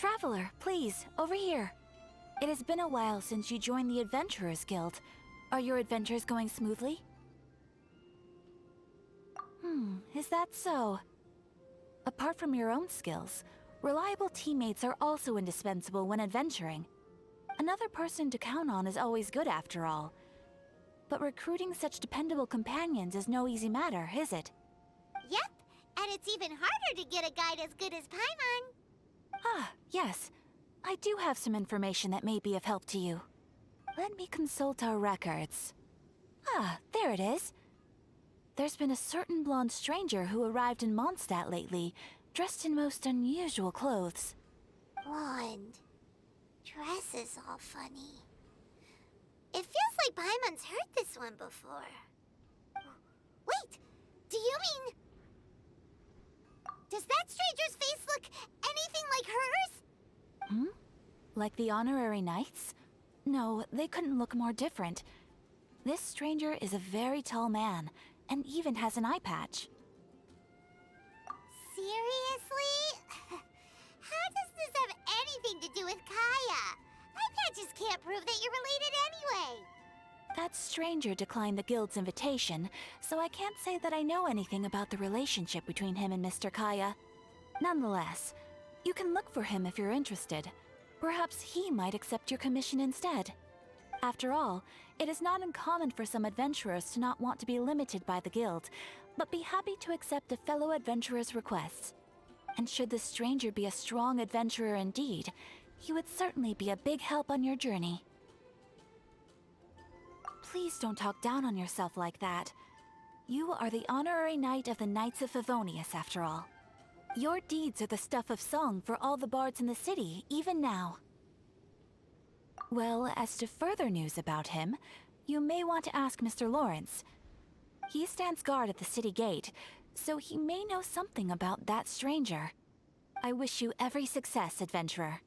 Traveler, please, over here. It has been a while since you joined the Adventurers Guild. Are your adventures going smoothly? Is that so? Apart from your own skills, reliable teammates are also indispensable when adventuring. Another person to count on is always good after all. But recruiting such dependable companions is no easy matter, is it? Yep, and it's even harder to get a guide as good as Paimon. Ah, yes. I do have some information that may be of help to you. Let me consult our records. Ah, there it is. There's been a certain blonde stranger who arrived in Mondstadt lately, dressed in most unusual clothes. Blonde. Dress is all funny. It feels like Paimon's heard this one before. Wait! Do you mean... Does that stranger's face look anything like hers? Like the honorary knights? No, they couldn't look more different. This stranger is a very tall man, and even has an eye patch. Seriously? How does this have anything to do with Kaya? Eye patches can't prove that you're related anyway. That stranger declined the guild's invitation, so I can't say that I know anything about the relationship between him and Mr. Kaya. Nonetheless, you can look for him if you're interested. Perhaps he might accept your commission instead. After all, it is not uncommon for some adventurers to not want to be limited by the guild, but be happy to accept a fellow adventurer's requests. And should the stranger be a strong adventurer indeed, he would certainly be a big help on your journey. Please don't talk down on yourself like that. You are the honorary knight of the Knights of Favonius, after all. Your deeds are the stuff of song for all the bards in the city, even now. Well, as to further news about him, you may want to ask Mr. Lawrence. He stands guard at the city gate, so he may know something about that stranger. I wish you every success, adventurer.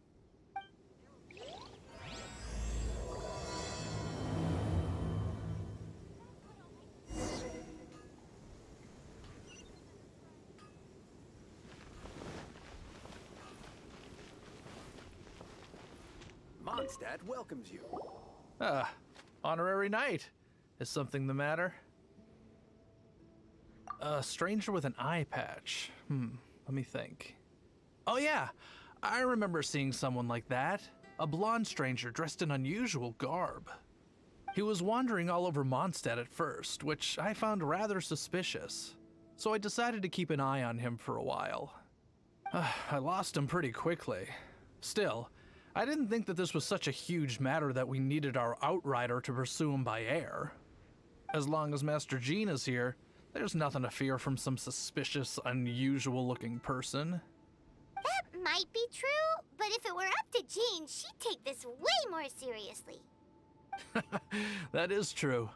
Mondstadt welcomes you. Honorary knight. Is something the matter? A stranger with an eye patch. Let me think. Oh yeah, I remember seeing someone like that. A blonde stranger dressed in unusual garb. He was wandering all over Mondstadt at first, which I found rather suspicious. So I decided to keep an eye on him for a while. I lost him pretty quickly. Still, I didn't think that this was such a huge matter that we needed our outrider to pursue him by air. As long as Master Jean is here, there's nothing to fear from some suspicious, unusual-looking person. That might be true, but if it were up to Jean, she'd take this way more seriously. That is true.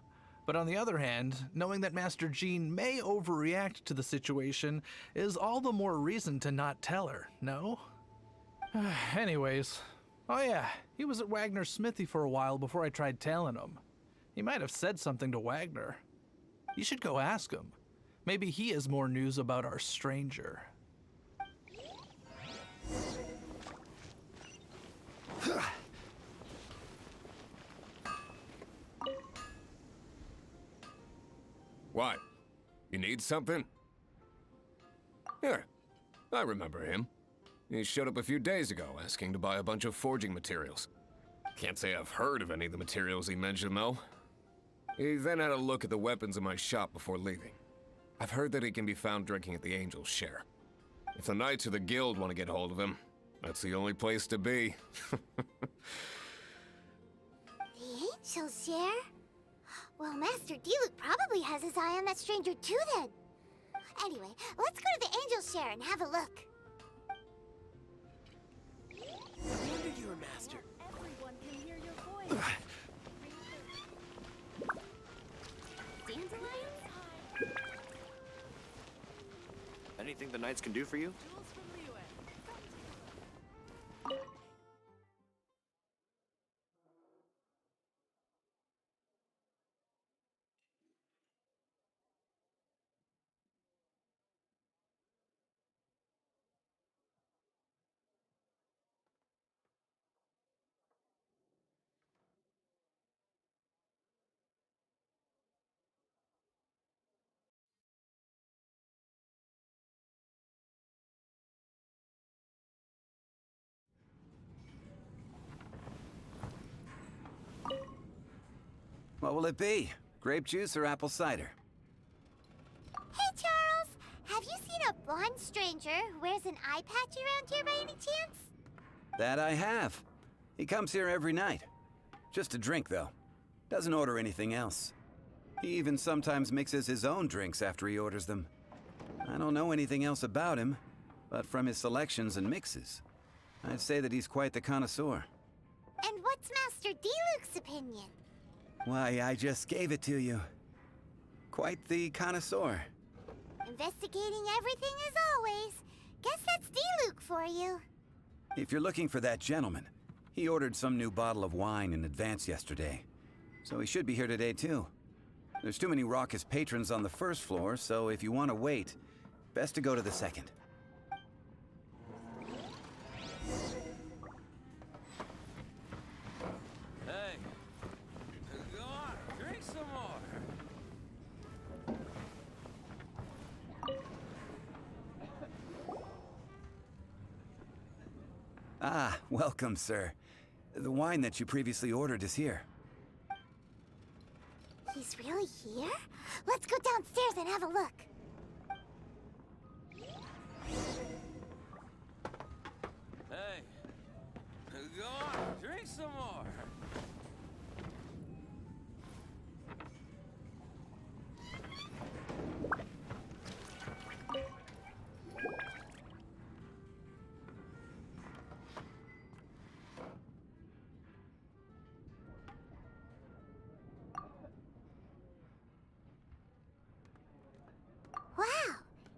But on the other hand, knowing that Master Jean may overreact to the situation is all the more reason to not tell her, no? Anyways, oh yeah, he was at Wagner's smithy for a while before I tried tailing him. He might have said something to Wagner. You should go ask him. Maybe he has more news about our stranger. What? You need something? Here, I remember him. He showed up a few days ago asking to buy a bunch of forging materials. Can't say I've heard of any of the materials he mentioned, though. He then had a look at the weapons in my shop before leaving. I've heard that he can be found drinking at the Angel's Share. If the Knights of the Guild want to get hold of him, that's the only place to be. The Angel's Share? Well, Master Diluc probably has his eye on that stranger too, then. Anyway, let's go to the Angel's Share and have a look. No wonder you're a master. Everyone can hear your voice. Dandelions? Anything the knights can do for you? Jewels from Liyue. What will it be? Grape juice or apple cider? Hey, Charles! Have you seen a blonde stranger who wears an eye patch around here by any chance? That I have. He comes here every night. Just to drink, though. Doesn't order anything else. He even sometimes mixes his own drinks after he orders them. I don't know anything else about him, but from his selections and mixes, I'd say that he's quite the connoisseur. And what's Master D-Luke's opinion? Why, I just gave it to you. Quite the connoisseur. Investigating everything as always. Guess that's D-Luke for you. If you're looking for that gentleman, he ordered some new bottle of wine in advance yesterday. So he should be here today, too. There's too many raucous patrons on the first floor, so if you want to wait, best to go to the second. Hey, go on, drink some more. Ah, welcome, sir. The wine that you previously ordered is here. He's really here? Let's go downstairs and have a look. Hey, go on, drink some more. Wow,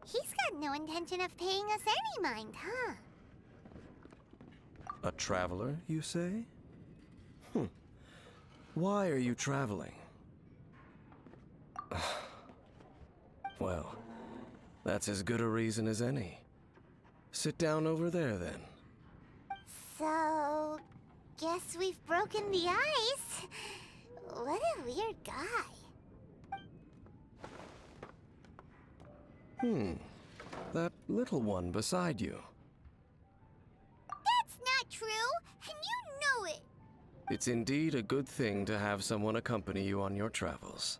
he's got no intention of paying us any mind, huh? A traveler, you say? Why are you traveling? Well, that's as good a reason as any. Sit down over there, then. So, guess we've broken the ice. What a weird guy. That little one beside you. That's not true, and you know it. It's indeed a good thing to have someone accompany you on your travels.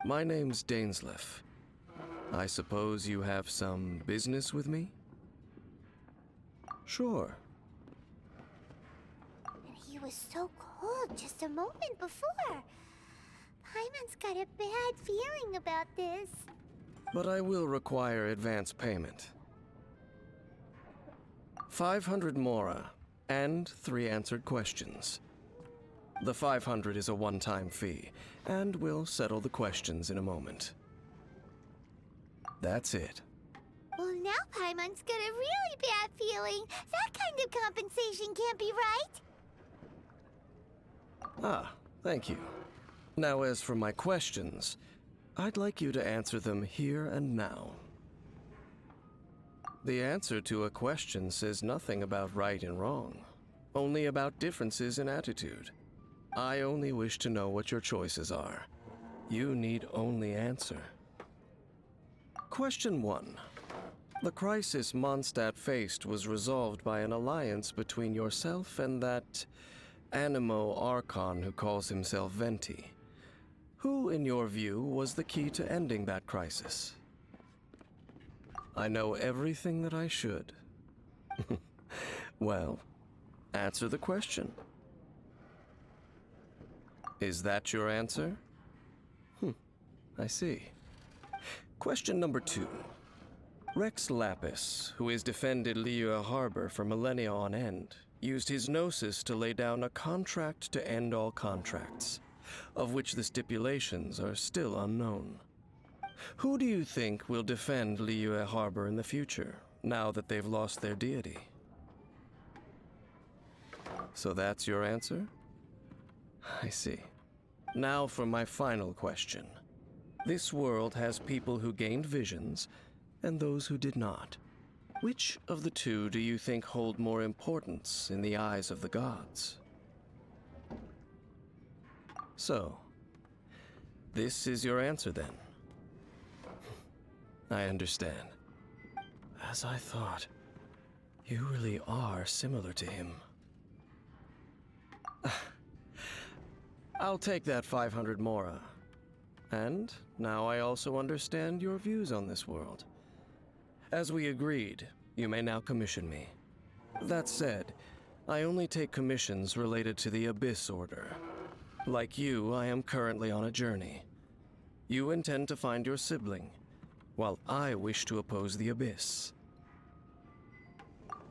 My name's Dainsleif. I suppose you have some business with me? Sure. And he was so cold just a moment before. Paimon's got a bad feeling about this. But I will require advance payment. 500 mora, and 3 answered questions. The 500 is a one-time fee, and we'll settle the questions in a moment. That's it. Well, now Paimon's got a really bad feeling. That kind of compensation can't be right. Ah, thank you. Now, as for my questions, I'd like you to answer them here and now. The answer to a question says nothing about right and wrong, only about differences in attitude. I only wish to know what your choices are. You need only answer. Question 1. The crisis Mondstadt faced was resolved by an alliance between yourself and that Animo Archon who calls himself Venti. Who, in your view, was the key to ending that crisis? I know everything that I should. Well, answer the question. Is that your answer? I see. Question number 2. Rex Lapis, who has defended Liyue Harbor for millennia on end, used his gnosis to lay down a contract to end all contracts, of which the stipulations are still unknown. Who do you think will defend Liyue Harbor in the future, now that they've lost their deity? So that's your answer? I see. Now for my final question. This world has people who gained visions, and those who did not. Which of the two do you think hold more importance in the eyes of the gods? So, this is your answer then? I understand. As I thought, you really are similar to him. I'll take that 500 mora. And now I also understand your views on this world. As we agreed, you may now commission me. That said, I only take commissions related to the Abyss Order. Like you, I am currently on a journey. You intend to find your sibling, while I wish to oppose the Abyss.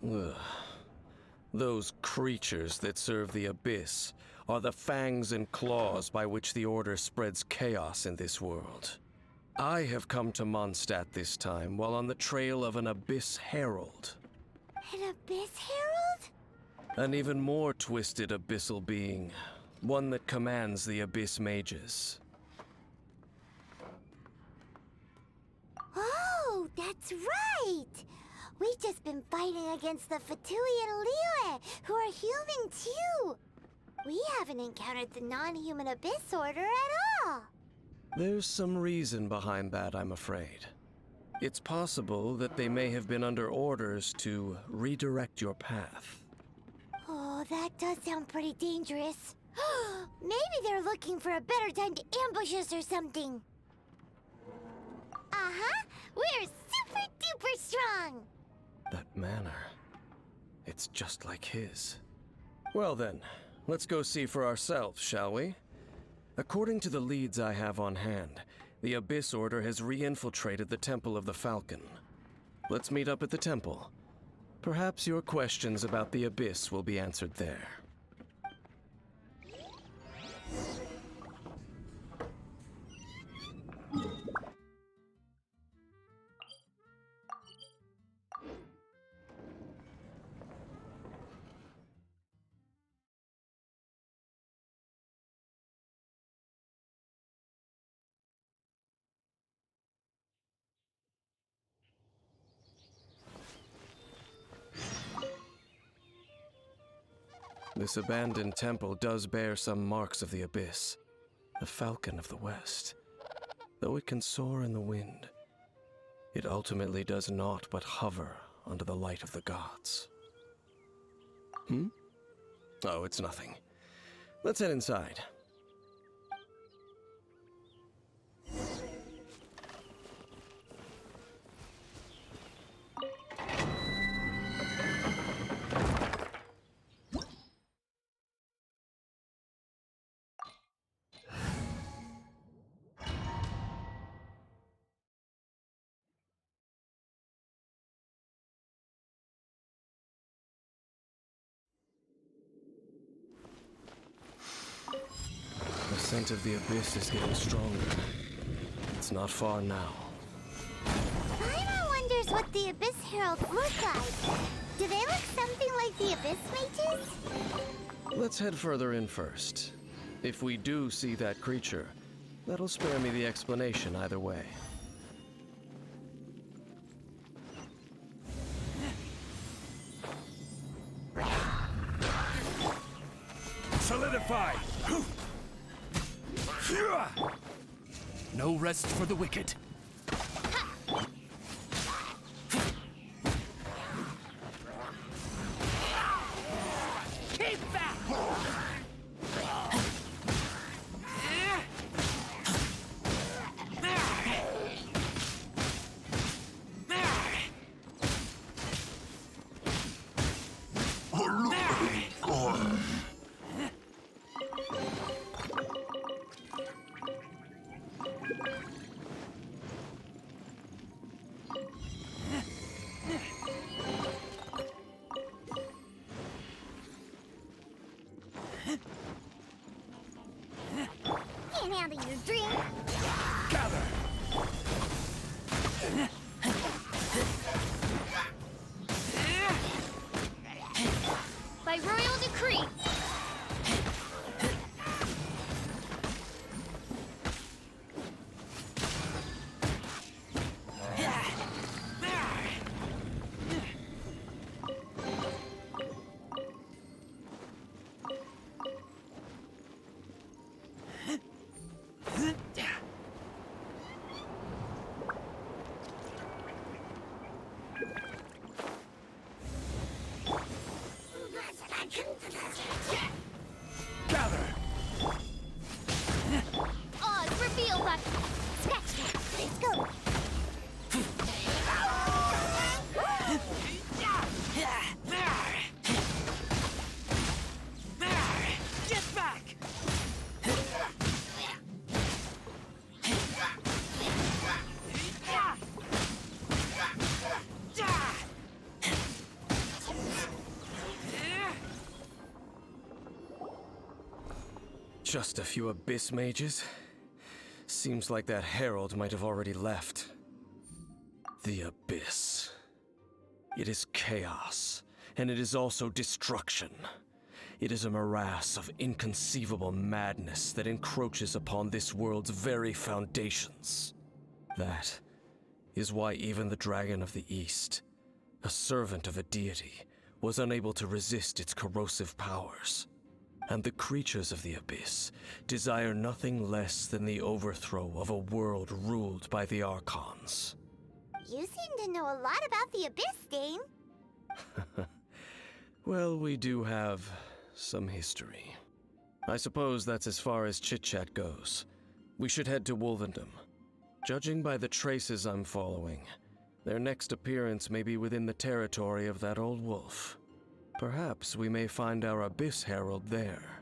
Ugh. Those creatures that serve the Abyss are the fangs and claws by which the Order spreads chaos in this world. I have come to Mondstadt this time while on the trail of an Abyss Herald. An Abyss Herald? An even more twisted abyssal being, one that commands the Abyss Mages. Oh, that's right! We've just been fighting against the Fatui and Liyue, who are human too! We haven't encountered the non-human Abyss Order at all! There's some reason behind that, I'm afraid. It's possible that they may have been under orders to redirect your path. Oh, that does sound pretty dangerous. Maybe they're looking for a better time to ambush us or something. Uh-huh! We're super duper strong! That manner, it's just like his. Well then, let's go see for ourselves, shall we? According to the leads I have on hand, the Abyss Order has re-infiltrated the Temple of the Falcon. Let's meet up at the temple. Perhaps your questions about the Abyss will be answered there. This abandoned temple does bear some marks of the Abyss, the Falcon of the West. Though it can soar in the wind, it ultimately does naught but hover under the light of the gods. Oh, it's nothing. Let's head inside. The scent of the Abyss is getting stronger. It's not far now. Paimon wonders what the Abyss Heralds look like. Do they look something like the Abyss Mages? Let's head further in first. If we do see that creature, that'll spare me the explanation either way. Solidify! No rest for the wicked. Keep back! Can't handle your drink. Gather! By royal decree. Just a few abyss mages? Seems like that herald might have already left. The abyss. It is chaos, and it is also destruction. It is a morass of inconceivable madness that encroaches upon this world's very foundations. That is why even the Dragon of the East, a servant of a deity, was unable to resist its corrosive powers. And the creatures of the abyss desire nothing less than the overthrow of a world ruled by the Archons. You seem to know a lot about the Abyss, Dane. Well, we do have some history. I suppose that's as far as chit-chat goes. We should head to Wolvendom. Judging by the traces I'm following, their next appearance may be within the territory of that old wolf. Perhaps we may find our Abyss Herald there.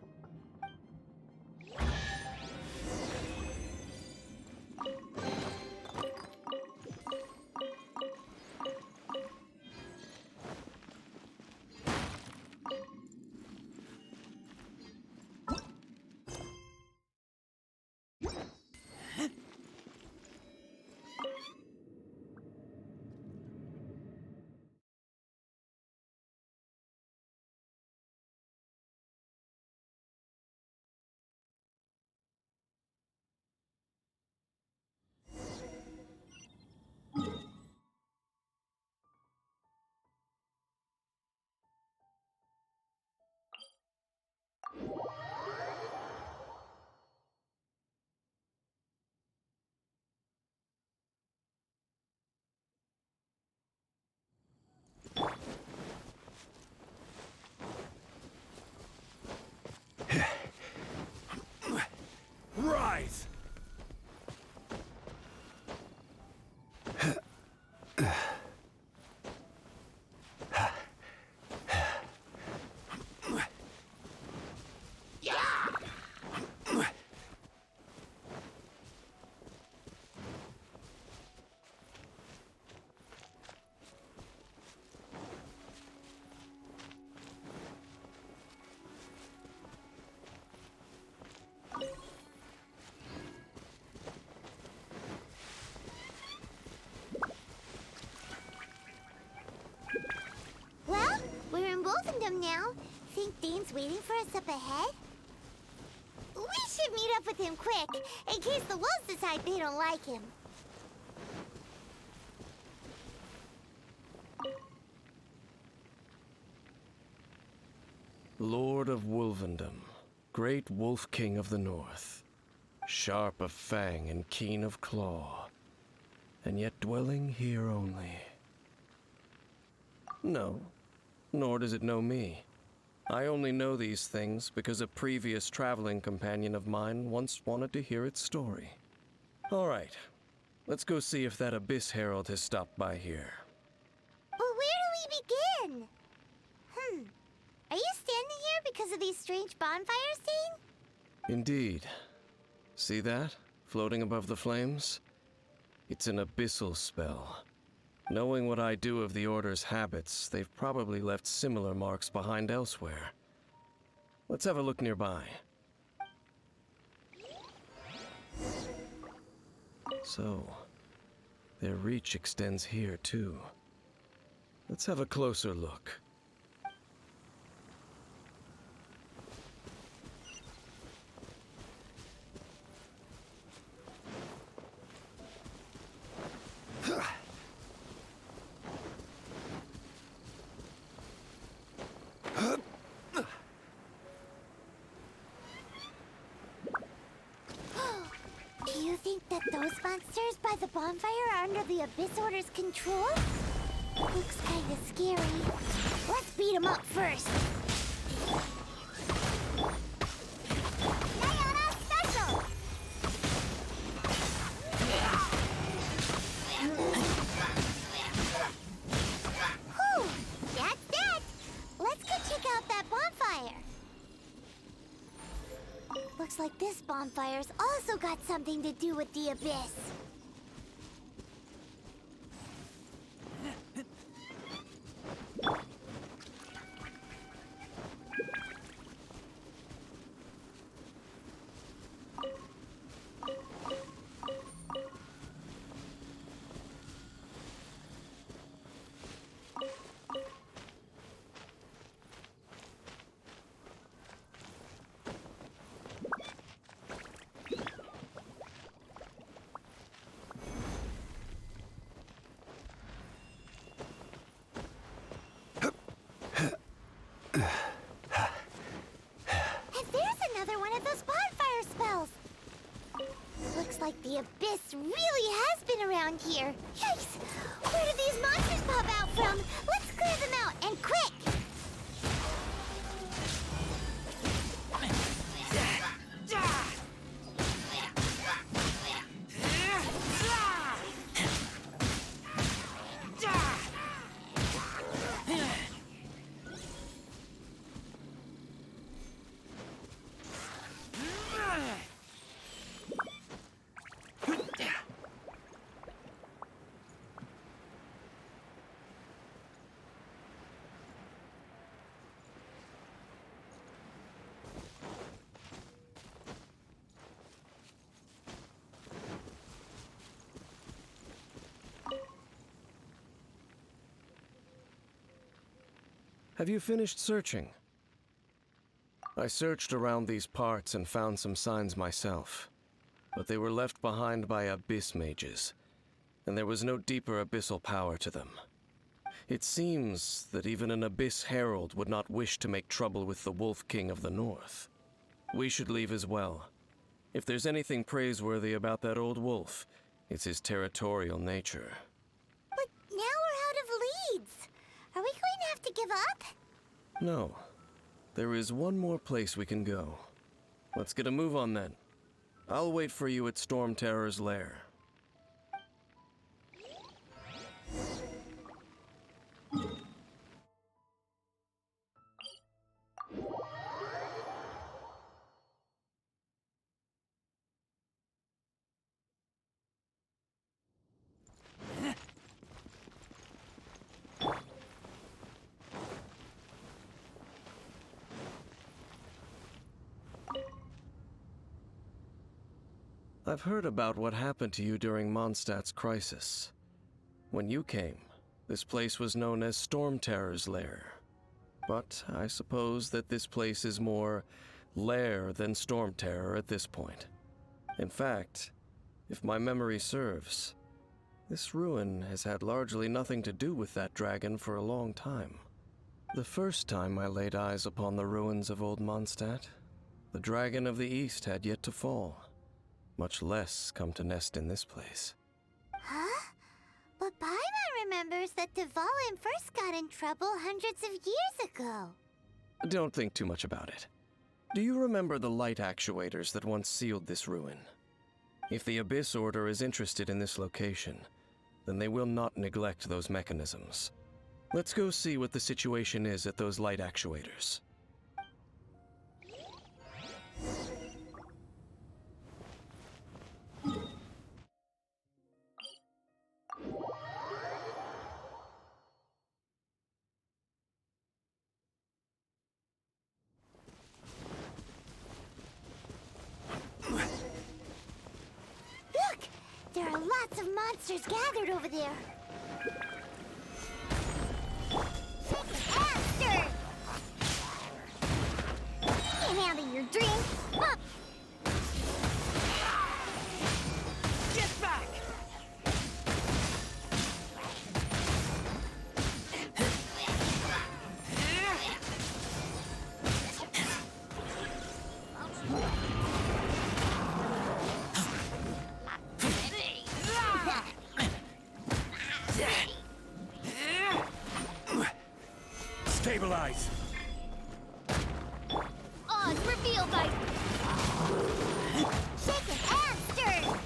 Rise! Well, we're in Wolfendom now. Think Dane's waiting for us up ahead? We should meet up with him quick, in case the wolves decide they don't like him. Lord of Wolvendom, great Wolf King of the North, sharp of fang and keen of claw, and yet dwelling here only. No, nor does it know me. I only know these things because a previous traveling companion of mine once wanted to hear its story. All right, let's go see if that Abyss Herald has stopped by here. But where do we begin? Are you standing here because of these strange bonfires, Dane? Indeed. See that, floating above the flames? It's an abyssal spell. Knowing what I do of the Order's habits, they've probably left similar marks behind elsewhere. Let's have a look nearby. So, their reach extends here too. Let's have a closer look. Do you think that those monsters by the bonfire are under the Abyss Order's control? Looks kinda scary. Let's beat them up first. Diana Special! Whew, that's that! Let's go check out that bonfire. Looks like this bonfire's also got something to do with the Abyss. like the Abyss really has been around here. Yikes! Where did these monsters pop out from? Let's clear them out, and quick! Have you finished searching? I searched around these parts and found some signs myself, but they were left behind by abyss mages, and there was no deeper abyssal power to them. It seems that even an abyss herald would not wish to make trouble with the Wolf King of the North. We should leave as well. If there's anything praiseworthy about that old wolf, it's his territorial nature. But now we're out of leads. Are we going to have to give up? No. There is one more place we can go. Let's get a move on then. I'll wait for you at Storm Terror's lair. I've heard about what happened to you during Mondstadt's crisis. When you came, this place was known as Storm Terror's lair. But I suppose that this place is more lair than Storm Terror at this point. In fact, if my memory serves, this ruin has had largely nothing to do with that dragon for a long time. The first time I laid eyes upon the ruins of old Mondstadt, the dragon of the East had yet to fall. Much less come to nest in this place. Huh? But Paimon remembers that Dvalin first got in trouble hundreds of years ago. Don't think too much about it. Do you remember the light actuators that once sealed this ruin? If the Abyss Order is interested in this location, then they will not neglect those mechanisms. Let's go see what the situation is at those light actuators. Look! There are lots of monsters gathered over there. Faster! Can't handle your drink. Up! Get back! Stabilize! Oz reveal by Shaken and stirred!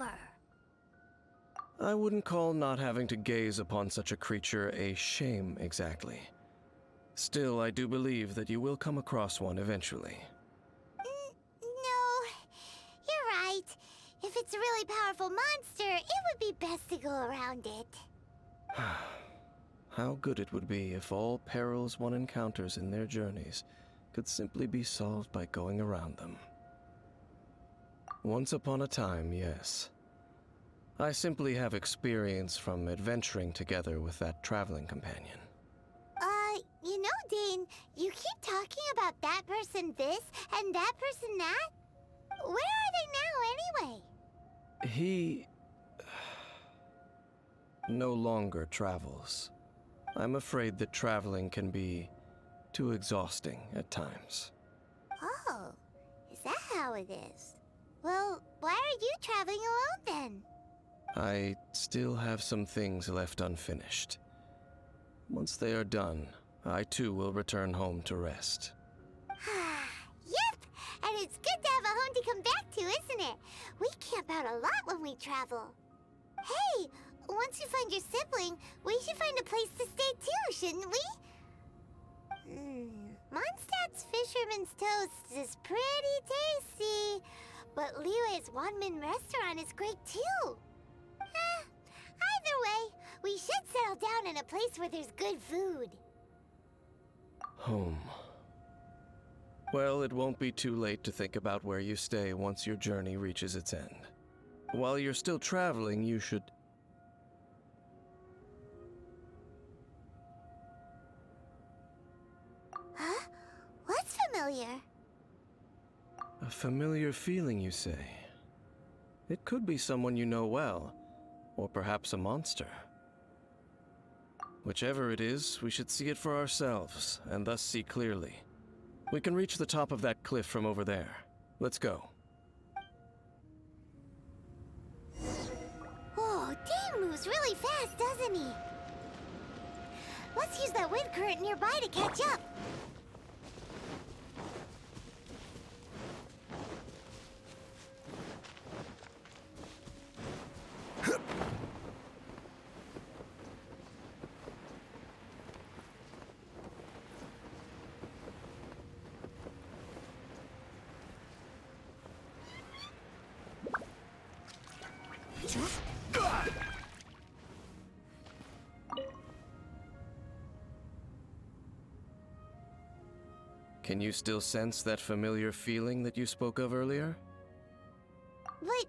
bummer. I wouldn't call not having to gaze upon such a creature a shame exactly. Still, I do believe that you will come across one eventually. No, you're right. If it's a really powerful monster, it would be best to go around it. How good it would be if all perils one encounters in their journeys could simply be solved by going around them. Once upon a time, yes. I simply have experience from adventuring together with that traveling companion. You know, Dane, you keep talking about that person this and that person that. Where are they now, anyway? He no longer travels. I'm afraid that traveling can be too exhausting at times. Oh, is that how it is? Well, why are you traveling alone then? I still have some things left unfinished. Once they are done, I too will return home to rest. Yep, and it's good to have a home to come back to, isn't it? We camp out a lot when we travel. Hey, once you find your sibling, we should find a place to stay too, shouldn't we? Mondstadt's Fisherman's Toast is pretty tasty, but Liyue's Wanmin restaurant is great too. Either way, we should settle down in a place where there's good food. Home. Well, it won't be too late to think about where you stay once your journey reaches its end. While you're still traveling, you should... Huh? What's familiar? A familiar feeling, you say? It could be someone you know well, or perhaps a monster. Whichever it is, we should see it for ourselves, and thus see clearly. We can reach the top of that cliff from over there. Let's go. Whoa, Dane moves really fast, doesn't he? Let's use that wind current nearby to catch up. Can you still sense that familiar feeling that you spoke of earlier? But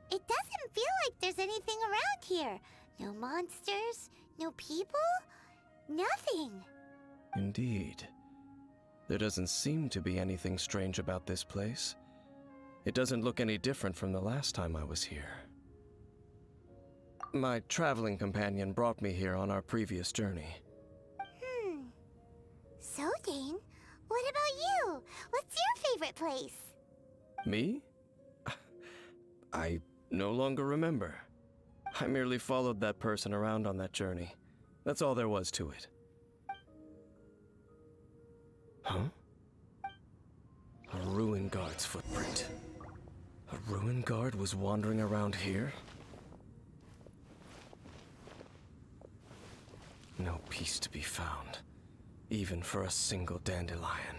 it doesn't feel like there's anything around here. No monsters, no people, nothing. Indeed. There doesn't seem to be anything strange about this place. It doesn't look any different from the last time I was here. My traveling companion brought me here on our previous journey. So, Dane, what about you? What's your favorite place? Me? I no longer remember. I merely followed that person around on that journey. That's all there was to it. Huh? A ruin guard's footprint. A ruin guard was wandering around here? No peace to be found, even for a single dandelion.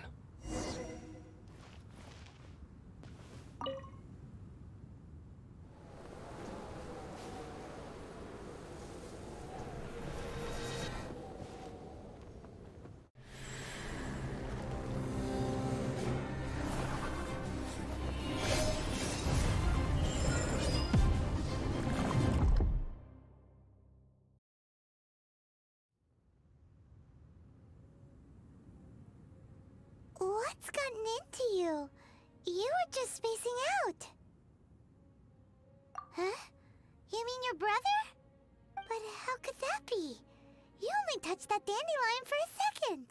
What's gotten into you? You were just spacing out. Huh? You mean your brother? But how could that be? You only touched that dandelion for a second.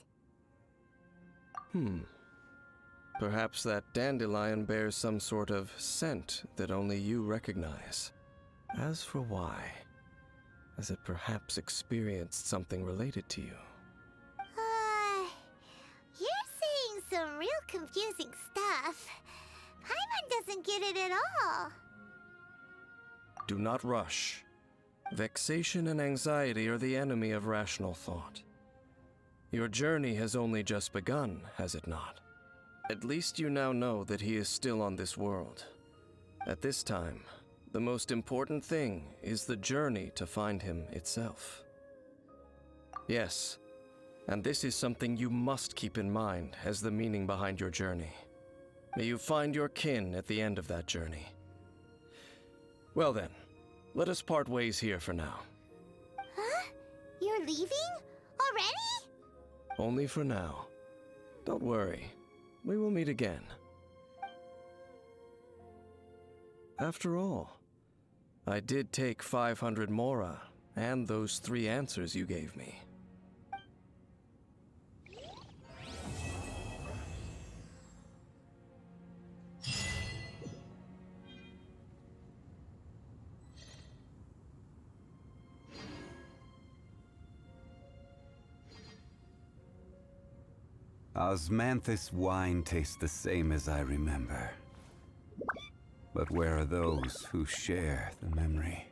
Perhaps that dandelion bears some sort of scent that only you recognize. As for why, has it perhaps experienced something related to you? You're saying some real confusing stuff. Paimon doesn't get it at all. Do not rush. Vexation and anxiety are the enemy of rational thought. Your journey has only just begun, has it not? At least you now know that he is still on this world. At this time, the most important thing is the journey to find him itself. Yes, and this is something you must keep in mind as the meaning behind your journey. May you find your kin at the end of that journey. Well then, let us part ways here for now. Huh? You're leaving? Already? Only for now. Don't worry, we will meet again. After all, I did take 500 mora and those 3 answers you gave me. Osmanthus wine tastes the same as I remember. But where are those who share the memory?